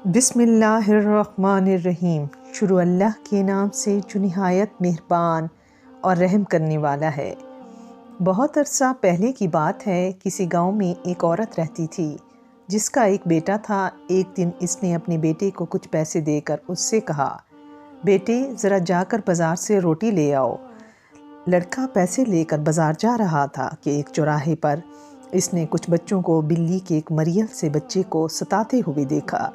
بسم اللہ الرحمن الرحیم۔ شروع اللہ کے نام سے جو نہایت مہربان اور رحم کرنے والا ہے۔ بہت عرصہ پہلے کی بات ہے، کسی گاؤں میں ایک عورت رہتی تھی جس کا ایک بیٹا تھا۔ ایک دن اس نے اپنے بیٹے کو کچھ پیسے دے کر اس سے کہا، بیٹے ذرا جا کر بازار سے روٹی لے آؤ۔ لڑکا پیسے لے کر بازار جا رہا تھا کہ ایک چوراہے پر اس نے کچھ بچوں کو بلی کے ایک مریل سے بچے کو ستاتے ہوئے دیکھا۔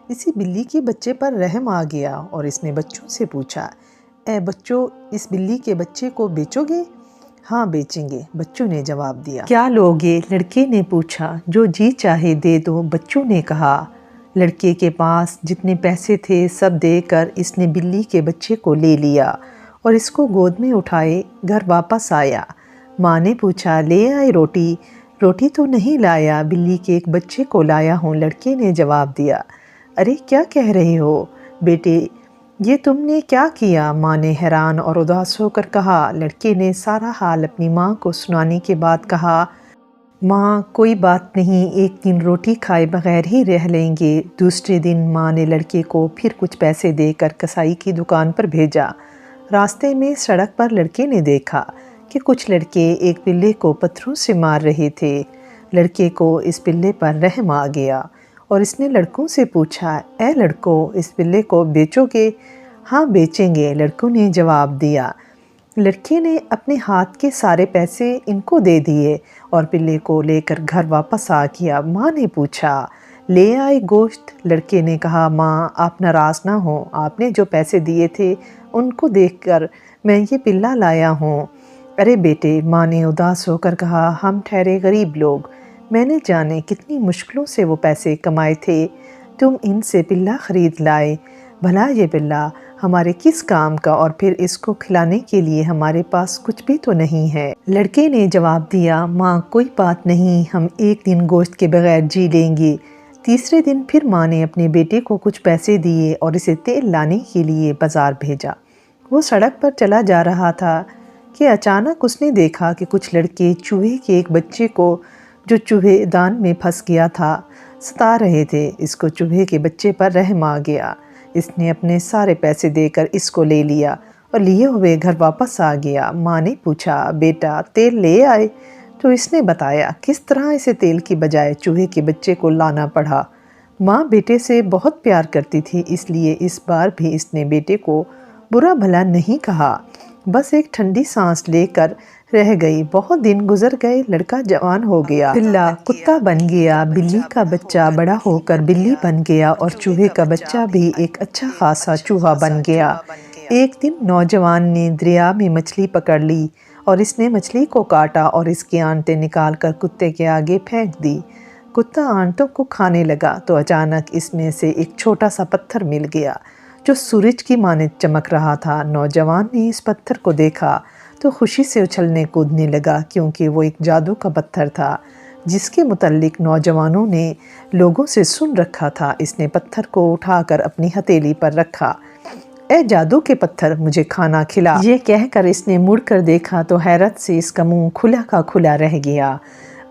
اسی بلی کے بچے پر رحم آ گیا اور اس نے بچوں سے پوچھا، اے بچوں، اس بلی کے بچے کو بیچو گے؟ ہاں بیچیں گے، بچوں نے جواب دیا۔ کیا لوگے؟ لڑکے نے پوچھا۔ جو جی چاہے دے دو، بچوں نے کہا۔ لڑکے کے پاس جتنے پیسے تھے سب دے کر اس نے بلی کے بچے کو لے لیا اور اس کو گود میں اٹھائے گھر واپس آیا۔ ماں نے پوچھا، لے آئے روٹی؟ روٹی تو نہیں لایا، بلی کے ایک بچے کو لایا ہوں، لڑکے نے جواب دیا۔ ارے کیا کہہ رہے ہو بیٹے، یہ تم نے کیا کیا؟ ماں نے حیران اور اداس ہو کر کہا۔ لڑکے نے سارا حال اپنی ماں کو سنانے کے بعد کہا، ماں کوئی بات نہیں، ایک دن روٹی کھائے بغیر ہی رہ لیں گے۔ دوسرے دن ماں نے لڑکے کو پھر کچھ پیسے دے کر کسائی کی دکان پر بھیجا۔ راستے میں سڑک پر لڑکے نے دیکھا کہ کچھ لڑکے ایک پلے کو پتھروں سے مار رہے تھے۔ لڑکے کو اس پلے پر رحم آ گیا اور اس نے لڑکوں سے پوچھا، اے لڑکوں، اس پلے کو بیچو گے؟ ہاں بیچیں گے، لڑکوں نے جواب دیا۔ لڑکے نے اپنے ہاتھ کے سارے پیسے ان کو دے دیے اور پلے کو لے کر گھر واپس آ گیا۔ ماں نے پوچھا، لے آئے گوشت؟ لڑکے نے کہا، ماں آپ ناراض نہ ہوں، آپ نے جو پیسے دیے تھے ان کو دیکھ کر میں یہ پلہ لایا ہوں۔ ارے بیٹے، ماں نے اداس ہو کر کہا، ہم ٹھہرے غریب لوگ، میں نے جانے کتنی مشکلوں سے وہ پیسے کمائے تھے، تم ان سے پلہ خرید لائے۔ بھلا یہ پلہ ہمارے کس کام کا، اور پھر اس کو کھلانے کے لیے ہمارے پاس کچھ بھی تو نہیں ہے۔ لڑکے نے جواب دیا، ماں کوئی بات نہیں، ہم ایک دن گوشت کے بغیر جی لیں گے۔ تیسرے دن پھر ماں نے اپنے بیٹے کو کچھ پیسے دیے اور اسے تیل لانے کے لیے بازار بھیجا۔ وہ سڑک پر چلا جا رہا تھا کہ اچانک اس نے دیکھا کہ کچھ لڑکے چوہے کے ایک بچے کو جو چوہے دان میں پھنس گیا تھا ستا رہے تھے۔ اس کو چوہے کے بچے پر رحم آ گیا۔ اس نے اپنے سارے پیسے دے کر اس کو لے لیا اور لیے ہوئے گھر واپس آ گیا۔ ماں نے پوچھا، بیٹا تیل لے آئے؟ تو اس نے بتایا کس طرح اسے تیل کی بجائے چوہے کے بچے کو لانا پڑا۔ ماں بیٹے سے بہت پیار کرتی تھی، اس لیے اس بار بھی اس نے بیٹے کو برا بھلا نہیں کہا، بس ایک ٹھنڈی سانس لے کر رہ گئی۔ بہت دن گزر گئے، لڑکا جوان ہو گیا، پلہ کتا بن گیا، بلی کا بچہ بڑا ہو کر بلی بن گیا اور چوہے کا بچہ بھی ایک اچھا خاصا چوہا بن گیا۔ ایک دن نوجوان نے دریا میں مچھلی پکڑ لی اور اس نے مچھلی کو کاٹا اور اس کی آنتیں نکال کر کتے کے آگے پھینک دی۔ کتا آنتوں کو کھانے لگا تو اچانک اس میں سے ایک چھوٹا سا پتھر مل گیا جو سورج کی مانند چمک رہا تھا۔ نوجوان نے اس پتھر کو دیکھا تو خوشی سے اچھلنے کودنے لگا، کیونکہ وہ ایک جادو کا پتھر تھا جس کے متعلق نوجوانوں نے لوگوں سے سن رکھا تھا۔ اس نے پتھر کو اٹھا کر اپنی ہتھیلی پر رکھا۔ اے جادو کے پتھر، مجھے کھانا کھلا، یہ کہہ کر اس نے مڑ کر دیکھا تو حیرت سے اس کا منہ کھلا کا کھلا رہ گیا۔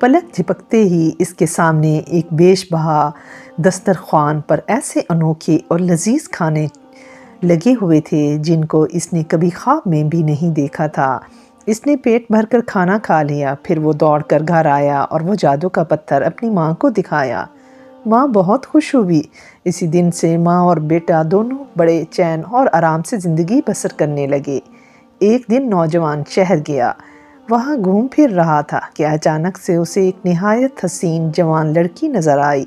پلک جھپکتے ہی اس کے سامنے ایک بیش بہا دسترخوان پر ایسے انوکھے اور لذیذ کھانے لگے ہوئے تھے جن کو اس نے کبھی خواب میں بھی نہیں دیکھا تھا۔ اس نے پیٹ بھر کر کھانا کھا لیا، پھر وہ دوڑ کر گھر آیا اور وہ جادو کا پتھر اپنی ماں کو دکھایا۔ ماں بہت خوش ہوئی۔ اسی دن سے ماں اور بیٹا دونوں بڑے چین اور آرام سے زندگی بسر کرنے لگے۔ ایک دن نوجوان شہر گیا، وہاں گھوم پھر رہا تھا کہ اچانک سے اسے ایک نہایت حسین جوان لڑکی نظر آئی۔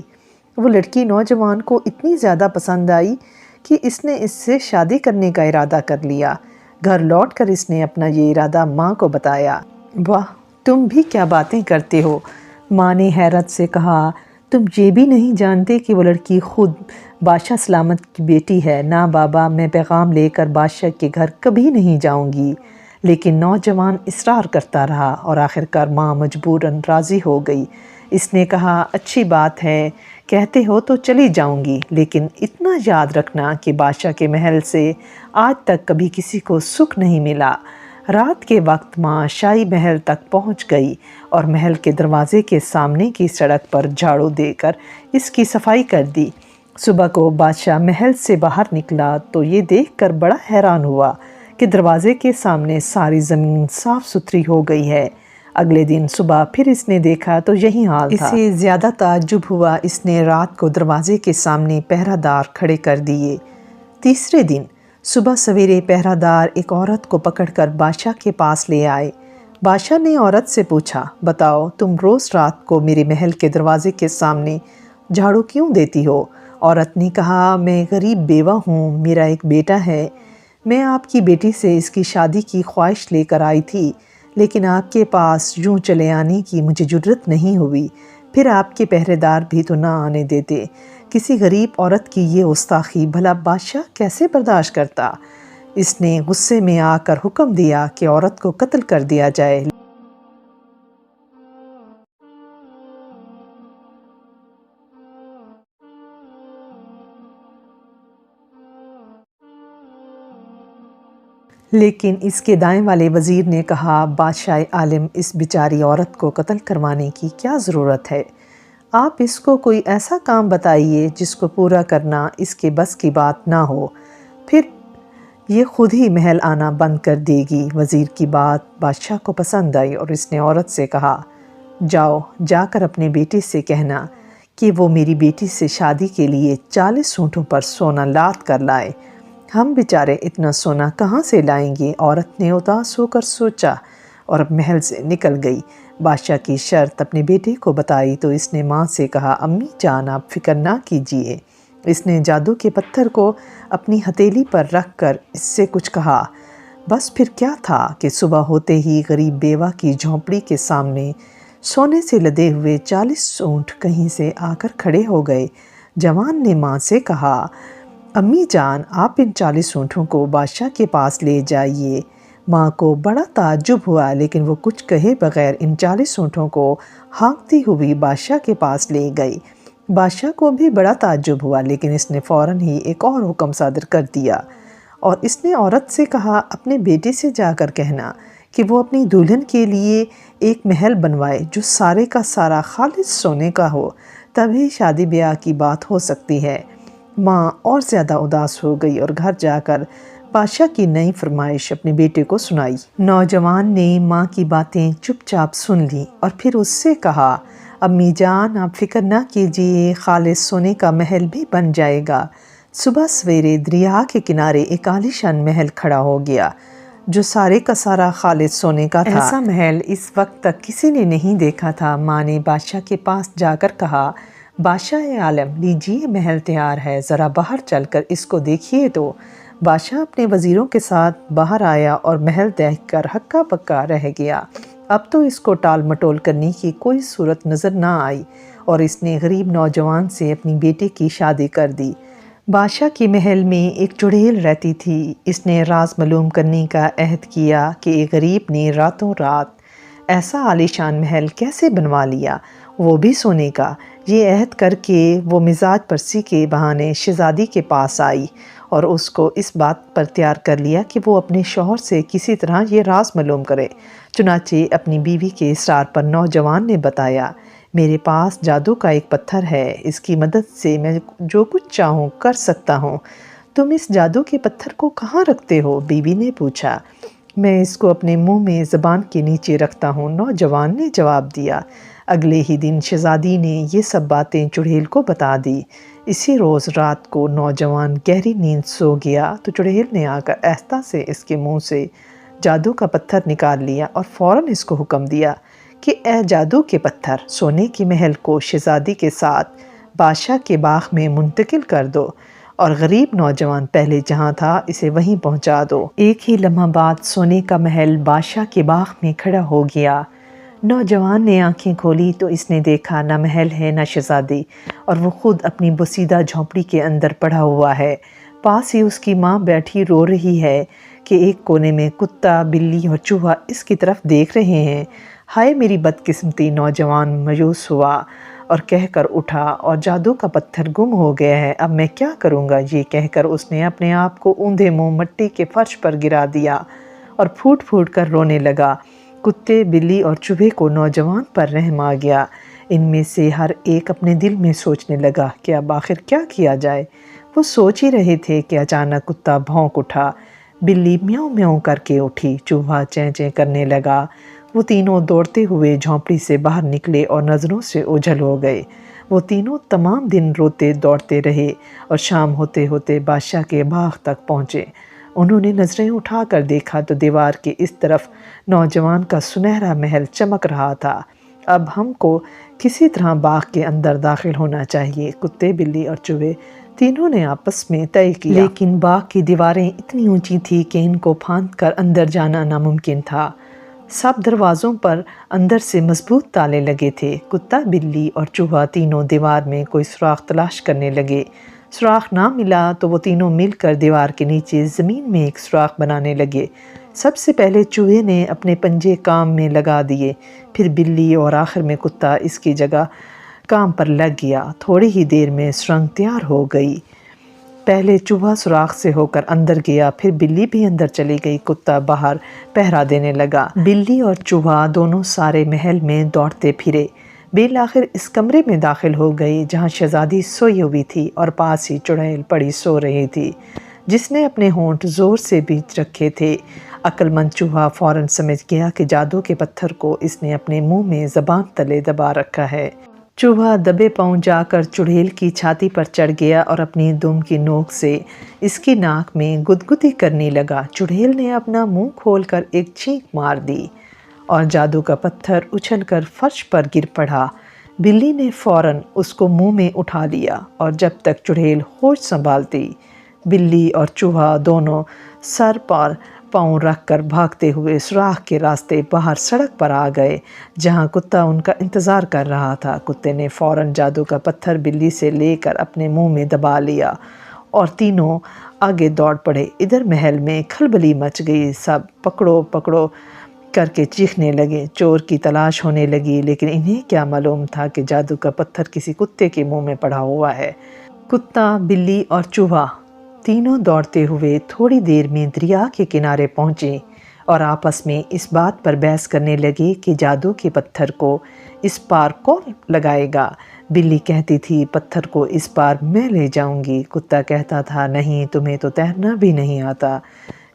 وہ لڑکی نوجوان کو اتنی زیادہ پسند آئی کہ اس نے اس سے شادی کرنے کا ارادہ کر لیا۔ گھر لوٹ کر اس نے اپنا یہ ارادہ ماں کو بتایا۔ واہ، تم بھی کیا باتیں کرتے ہو؟ ماں نے حیرت سے کہا، تم یہ بھی نہیں جانتے کہ وہ لڑکی خود بادشاہ سلامت کی بیٹی ہے؟ نہ بابا، میں پیغام لے کر بادشاہ کے گھر کبھی نہیں جاؤں گی۔ لیکن نوجوان اصرار کرتا رہا اور آخرکار ماں مجبوراً راضی ہو گئی۔ اس نے کہا، اچھی بات ہے، کہتے ہو تو چلی جاؤں گی، لیکن اتنا یاد رکھنا کہ بادشاہ کے محل سے آج تک کبھی کسی کو سکھ نہیں ملا۔ رات کے وقت ماں شاہی محل تک پہنچ گئی اور محل کے دروازے کے سامنے کی سڑک پر جھاڑو دے کر اس کی صفائی کر دی۔ صبح کو بادشاہ محل سے باہر نکلا تو یہ دیکھ کر بڑا حیران ہوا کہ دروازے کے سامنے ساری زمین صاف ستھری ہو گئی ہے۔ اگلے دن صبح پھر اس نے دیکھا تو یہی حال تھا۔ اسے زیادہ تعجب ہوا، اس نے رات کو دروازے کے سامنے پہرہ دار کھڑے کر دیے۔ تیسرے دن صبح سویرے پہرہ دار ایک عورت کو پکڑ کر بادشاہ کے پاس لے آئے۔ بادشاہ نے عورت سے پوچھا، بتاؤ تم روز رات کو میرے محل کے دروازے کے سامنے جھاڑو کیوں دیتی ہو؟ عورت نے کہا، میں غریب بیوہ ہوں، میرا ایک بیٹا ہے۔ میں آپ کی بیٹی سے اس کی شادی کی خواہش لے کر آئی تھی، لیکن آپ کے پاس یوں چلے آنے کی مجھے جرت نہیں ہوئی۔ پھر آپ کے پہرے دار بھی تو نہ آنے دیتے۔ کسی غریب عورت کی یہ گستاخی بھلا بادشاہ کیسے برداشت کرتا؟ اس نے غصے میں آ کر حکم دیا کہ عورت کو قتل کر دیا جائے۔ لیکن اس کے دائیں والے وزیر نے کہا، بادشاہ عالم، اس بیچاری عورت کو قتل کروانے کی کیا ضرورت ہے؟ آپ اس کو کوئی ایسا کام بتائیے جس کو پورا کرنا اس کے بس کی بات نہ ہو، پھر یہ خود ہی محل آنا بند کر دے گی۔ وزیر کی بات بادشاہ کو پسند آئی اور اس نے عورت سے کہا، جاؤ جا کر اپنے بیٹے سے کہنا کہ وہ میری بیٹی سے شادی کے لیے 40 اونٹوں پر سونا لاد کر لائے۔ ہم بیچارے اتنا سونا کہاں سے لائیں گے؟ عورت نے اداس ہو کر سوچا اور محل سے نکل گئی۔ بادشاہ کی شرط اپنے بیٹے کو بتائی تو اس نے ماں سے کہا، امی جان آپ فکر نہ کیجیے۔ اس نے جادو کے پتھر کو اپنی ہتھیلی پر رکھ کر اس سے کچھ کہا۔ بس پھر کیا تھا کہ صبح ہوتے ہی غریب بیوہ کی جھونپڑی کے سامنے سونے سے لدے ہوئے 40 اونٹ کہیں سے آ کر کھڑے ہو گئے۔ جوان نے ماں سے کہا، امی جان آپ ان 40 اونٹوں کو بادشاہ کے پاس لے جائیے۔ ماں کو بڑا تعجب ہوا، لیکن وہ کچھ کہے بغیر ان 40 اونٹوں کو ہانکتی ہوئی بادشاہ کے پاس لے گئی۔ بادشاہ کو بھی بڑا تعجب ہوا، لیکن اس نے فوراً ہی ایک اور حکم صادر کر دیا اور اس نے عورت سے کہا، اپنے بیٹے سے جا کر کہنا کہ وہ اپنی دلہن کے لیے ایک محل بنوائے جو سارے کا سارا خالص سونے کا ہو، تبھی شادی بیاہ کی بات ہو سکتی ہے۔ ماں اور زیادہ اداس ہو گئی اور گھر جا کر بادشاہ کی نئی فرمائش اپنے بیٹے کو سنائی۔ نوجوان نے ماں کی باتیں چپ چاپ سن لی اور پھر اس سے کہا، امی جان آپ فکر نہ کیجیے، خالص سونے کا محل بھی بن جائے گا۔ صبح سویرے دریا کے کنارے ایک عالیشان محل کھڑا ہو گیا جو سارے کا سارا خالص سونے کا تھا۔ ایسا محل اس وقت تک کسی نے نہیں دیکھا تھا۔ ماں نے بادشاہ کے پاس جا کر کہا، بادشاہ عالم لیجیے محل تیار ہے، ذرا باہر چل کر اس کو دیکھیے تو۔ بادشاہ اپنے وزیروں کے ساتھ باہر آیا اور محل دیکھ کر ہکا پکا رہ گیا۔ اب تو اس کو ٹال مٹول کرنے کی کوئی صورت نظر نہ آئی اور اس نے غریب نوجوان سے اپنی بیٹے کی شادی کر دی۔ بادشاہ کے محل میں ایک چڑیل رہتی تھی۔ اس نے راز معلوم کرنے کا عہد کیا کہ ایک غریب نے راتوں رات ایسا عالیشان محل کیسے بنوا لیا، وہ بھی سونے کا۔ یہ عہد کر کے وہ مزاج پرسی کے بہانے شہزادی کے پاس آئی اور اس کو اس بات پر تیار کر لیا کہ وہ اپنے شوہر سے کسی طرح یہ راز معلوم کرے۔ چنانچہ اپنی بیوی کے اصرار پر نوجوان نے بتایا، میرے پاس جادو کا ایک پتھر ہے، اس کی مدد سے میں جو کچھ چاہوں کر سکتا ہوں۔ تم اس جادو کے پتھر کو کہاں رکھتے ہو؟ بیوی نے پوچھا۔ میں اس کو اپنے منہ میں زبان کے نیچے رکھتا ہوں، نوجوان نے جواب دیا۔ اگلے ہی دن شہزادی نے یہ سب باتیں چڑیل کو بتا دی۔ اسی روز رات کو نوجوان گہری نیند سو گیا تو چڑیل نے آ کر آہستہ سے اس کے منہ سے جادو کا پتھر نکال لیا اور فوراً اس کو حکم دیا کہ اے جادو کے پتھر، سونے کے محل کو شہزادی کے ساتھ بادشاہ کے باغ میں منتقل کر دو اور غریب نوجوان پہلے جہاں تھا اسے وہیں پہنچا دو۔ ایک ہی لمحہ بعد سونے کا محل بادشاہ کے باغ میں کھڑا ہو گیا۔ نوجوان نے آنکھیں کھولی تو اس نے دیکھا نہ محل ہے نہ شہزادی، اور وہ خود اپنی بوسیدہ جھونپڑی کے اندر پڑا ہوا ہے۔ پاس ہی اس کی ماں بیٹھی رو رہی ہے کہ ایک کونے میں کتا، بلی اور چوہا اس کی طرف دیکھ رہے ہیں۔ ہائے میری بدقسمتی! نوجوان مایوس ہوا اور کہہ کر اٹھا، اور جادو کا پتھر گم ہو گیا ہے، اب میں کیا کروں گا؟ یہ کہہ کر اس نے اپنے آپ کو اوندھے منہ مٹی کے فرش پر گرا دیا اور پھوٹ پھوٹ کر رونے لگا۔ کتے، بلی اور چوہے کو نوجوان پر رحم آ گیا۔ ان میں سے ہر ایک اپنے دل میں سوچنے لگا کہ اب آخر کیا کیا جائے۔ وہ سوچ ہی رہے تھے کہ اچانک کتا بھونک اٹھا، بلی میاؤں میاؤں کر کے اٹھی، چوہا چیں چیں کرنے لگا۔ وہ تینوں دوڑتے ہوئے جھونپڑی سے باہر نکلے اور نظروں سے اوجھل ہو گئے۔ وہ تینوں تمام دن روتے دوڑتے رہے اور شام ہوتے ہوتے بادشاہ کے باغ تک پہنچے۔ انہوں نے نظریں اٹھا کر دیکھا تو دیوار کے اس طرف نوجوان کا سنہرا محل چمک رہا تھا۔ اب ہم کو کسی طرح باغ کے اندر داخل ہونا چاہیے، کتے، بلی اور چوہے تینوں نے آپس میں طے کیا۔ لیکن باغ کی دیواریں اتنی اونچی تھی کہ ان کو پھاند کر اندر جانا ناممکن تھا۔ سب دروازوں پر اندر سے مضبوط تالے لگے تھے۔ کتا، بلی اور چوہا تینوں دیوار میں کوئی سوراخ تلاش کرنے لگے۔ سوراخ نہ ملا تو وہ تینوں مل کر دیوار کے نیچے زمین میں ایک سوراخ بنانے لگے۔ سب سے پہلے چوہے نے اپنے پنجے کام میں لگا دیے، پھر بلی اور آخر میں کتا اس کی جگہ کام پر لگ گیا۔ تھوڑی ہی دیر میں سرنگ تیار ہو گئی۔ پہلے چوہا سوراخ سے ہو کر اندر گیا، پھر بلی بھی اندر چلی گئی، کتا باہر پہرا دینے لگا۔ بلی اور چوہا دونوں سارے محل میں دوڑتے پھرے، بالآخر اس کمرے میں داخل ہو گئے جہاں شہزادی سوئی ہوئی تھی اور پاس ہی چڑیل پڑی سو رہی تھی جس نے اپنے ہونٹ زور سے بیچ رکھے تھے۔ عقل مند چوہا فوراً سمجھ گیا کہ جادو کے پتھر کو اس نے اپنے منہ میں زبان تلے دبا رکھا ہے۔ چوہا دبے پاؤں جا کر چڑیل کی چھاتی پر چڑھ گیا اور اپنی دم کی نوک سے اس کی ناک میں گدگدی کرنے لگا۔ چڑیل نے اپنا منہ کھول کر ایک چھینک مار دی اور جادو کا پتھر اچھل کر فرش پر گر پڑا۔ بلی نے فوراً اس کو منہ میں اٹھا لیا اور جب تک چڑیل ہوش سنبھالتی، بلی اور چوہا دونوں سر پر پاؤں رکھ کر بھاگتے ہوئے سوراخ کے راستے باہر سڑک پر آ گئے جہاں کتا ان کا انتظار کر رہا تھا۔ کتے نے فوراً جادو کا پتھر بلی سے لے کر اپنے منہ میں دبا لیا اور تینوں آگے دوڑ پڑے۔ ادھر محل میں کھلبلی مچ گئی، سب پکڑو پکڑو کر کے چیخنے لگے، چور کی تلاش ہونے لگی، لیکن انہیں کیا معلوم تھا کہ جادو کا پتھر کسی کتے کے منہ میں پڑا ہوا ہے۔ کتا، بلی اور چوہا تینوں دوڑتے ہوئے تھوڑی دیر میں دریا کے کنارے پہنچے اور آپس میں اس بات پر بحث کرنے لگے کہ جادو کے پتھر کو اس پار کون لگائے گا۔ بلی کہتی تھی پتھر کو اس پار میں لے جاؤں گی، کتا کہتا تھا نہیں، تمہیں تو تیرنا بھی نہیں آتا،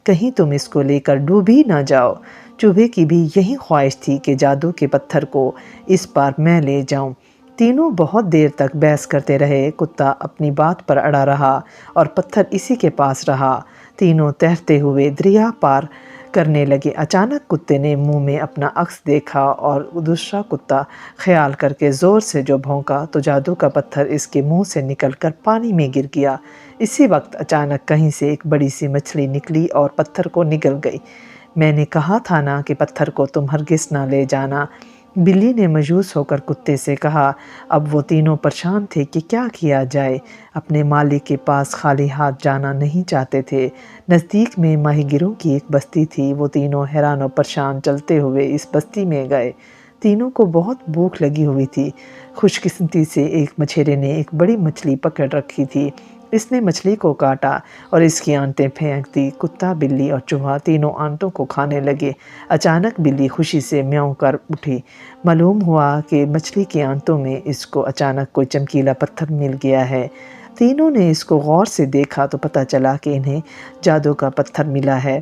کہیں تم اس کو لے کر ڈوب ہی نہ جاؤ۔ چوہے کی بھی یہی خواہش تھی کہ جادو کے پتھر کو اس پار میں لے جاؤں۔ تینوں بہت دیر تک بحث کرتے رہے، کتا اپنی بات پر اڑا رہا اور پتھر اسی کے پاس رہا۔ تینوں تیرتے ہوئے دریا پار کرنے لگے۔ اچانک کتے نے منہ میں اپنا عکس دیکھا اور دوسرا کتا خیال کر کے زور سے جو بھونکا تو جادو کا پتھر اس کے منہ سے نکل کر پانی میں گر گیا۔ اسی وقت اچانک کہیں سے ایک بڑی سی مچھلی نکلی اور پتھر کو نگل گئی۔ میں نے کہا تھا نا کہ پتھر کو تم ہرگز نہ لے جانا، بلی نے مایوس ہو کر کتے سے کہا۔ اب وہ تینوں پریشان تھے کہ کیا کیا جائے، اپنے مالک کے پاس خالی ہاتھ جانا نہیں چاہتے تھے۔ نزدیک میں ماہی گیروں کی ایک بستی تھی، وہ تینوں حیران و پریشان چلتے ہوئے اس بستی میں گئے۔ تینوں کو بہت بھوک لگی ہوئی تھی۔ خوش قسمتی سے ایک مچھیرے نے ایک بڑی مچھلی پکڑ رکھی تھی، اس نے مچھلی کو کاٹا اور اس کی آنتیں پھینک دی۔ کتا، بلی اور چوہا تینوں آنتوں کو کھانے لگے۔ اچانک بلی خوشی سے میاؤں کر اٹھی، معلوم ہوا کہ مچھلی کی آنتوں میں اس کو اچانک کوئی چمکیلا پتھر مل گیا ہے۔ تینوں نے اس کو غور سے دیکھا تو پتہ چلا کہ انہیں جادو کا پتھر ملا ہے۔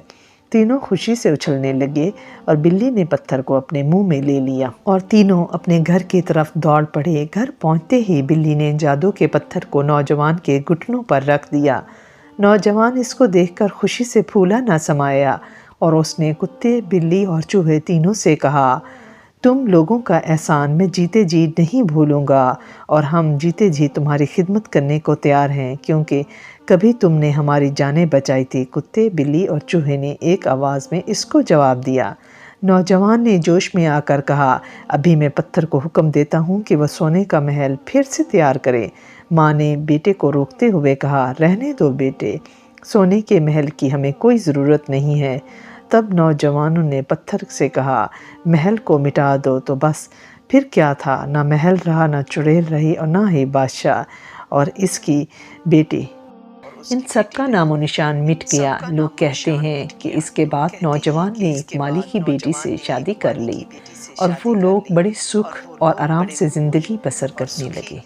تینوں خوشی سے اچھلنے لگے اور بلی نے پتھر کو اپنے منہ میں لے لیا اور تینوں اپنے گھر کی طرف دوڑ پڑے۔ گھر پہنچتے ہی بلی نے جادو کے پتھر کو نوجوان کے گھٹنوں پر رکھ دیا۔ نوجوان اس کو دیکھ کر خوشی سے پھولا نہ سمایا اور اس نے کتے، بلی اور چوہے تینوں سے کہا، تم لوگوں کا احسان میں جیتے جی نہیں بھولوں گا اور ہم جیتے جی تمہاری خدمت کرنے کو تیار ہیں، کیونکہ کبھی تم نے ہماری جانیں بچائی تھی۔ کتے، بلی اور چوہے نے ایک آواز میں اس کو جواب دیا۔ نوجوان نے جوش میں آ کر کہا، ابھی میں پتھر کو حکم دیتا ہوں کہ وہ سونے کا محل پھر سے تیار کرے۔ ماں نے بیٹے کو روکتے ہوئے کہا، رہنے دو بیٹے، سونے کے محل کی ہمیں کوئی ضرورت نہیں ہے۔ تب نوجوانوں نے پتھر سے کہا، محل کو مٹا دو تو بس پھر کیا تھا، نہ محل رہا، نہ چڑیل رہی اور نہ ہی بادشاہ اور اس کی بیٹی، ان سب کا نام و نشان مٹ گیا۔ لوگ کہتے ہیں کہ اس کے بعد نوجوان نے ایک مالی کی بیٹی سے شادی کر لی اور وہ لوگ بڑے سکھ اور آرام سے زندگی بسر کرنے لگے۔